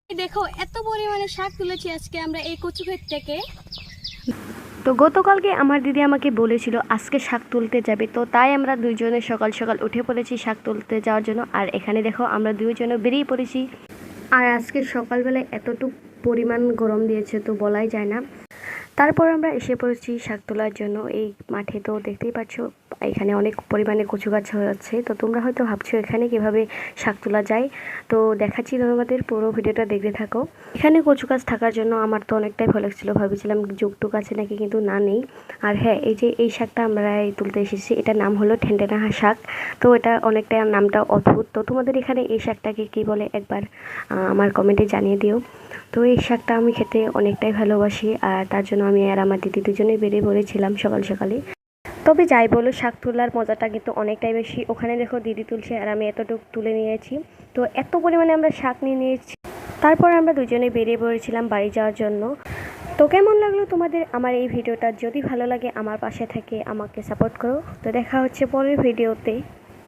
দেখো এত পরিমাণে শাক তুলেছি আজকে আমরা এই কচু ক্ষেত থেকে। তো গতকালকে আমার দিদি আমাকে বলেছিল আজকে শাক তুলতে যাবে, তো তাই আমরা দুইজনে সকাল সকাল উঠে পড়েছি শাক তুলতে যাওয়ার জন্য। আর এখানে দেখো আমরা দুইজনে বেরিয়ে পড়েছি। আর আজকে সকালবেলায় এতটুকু পরিমাণ গরম দিয়েছে তো বলাই যায় না। তারপর আমরা এসে পড়েছি শাক তোলার জন্য এই মাঠে। তো দেখতেই পাচ্ছ এখানে অনেক পরিমাণে কচু গাছ হয়েছে। তো তোমরা হয়তো ভাবছো এখানে কিভাবে শাক তোলা যায়, তো দেখাচ্ছি তোমাদের, পুরো ভিডিওটা দেখতে থাকো। এখানে কচু গাছ থাকার জন্য আমার তো অনেকটাই ভয় লাগছিলো, ভাবছিলাম যুগটুক আছে নাকি, কিন্তু না নেই। আর হ্যাঁ, এই যে এই শাকটা আমরা তুলতে এসেছি এটার নাম হলো ঠেন্ডেনা শাক। তো এটা অনেকটা নামটা অদ্ভুত। তো তোমাদের এখানে এই শাকটাকে কী বলে একবার আমার কমেন্টে জানিয়ে দিও। তো এই শাকটা আমি খেতে অনেকটাই ভালোবাসি, আর তার জন্য আমি আর আমার দিদি দুজনেই বেরিয়ে পড়েছিলাম সকাল সকালে। তবে যাই বলো, শাক তোলার মজাটা কিন্তু অনেকটাই বেশি। ওখানে দেখো দিদি তুলছে আর আমি এতটুকু তুলে নিয়েছি। তো এত পরিমাণে আমরা শাক নিয়ে নিয়েছি। তারপর আমরা দুজনে বেরিয়ে পড়েছিলাম বাড়ি যাওয়ার জন্য। তো কেমন লাগলো তোমাদের আমার এই ভিডিওটা? যদি ভালো লাগে আমার পাশে থেকে আমাকে সাপোর্ট করো। তো দেখা হচ্ছে পরের ভিডিওতে।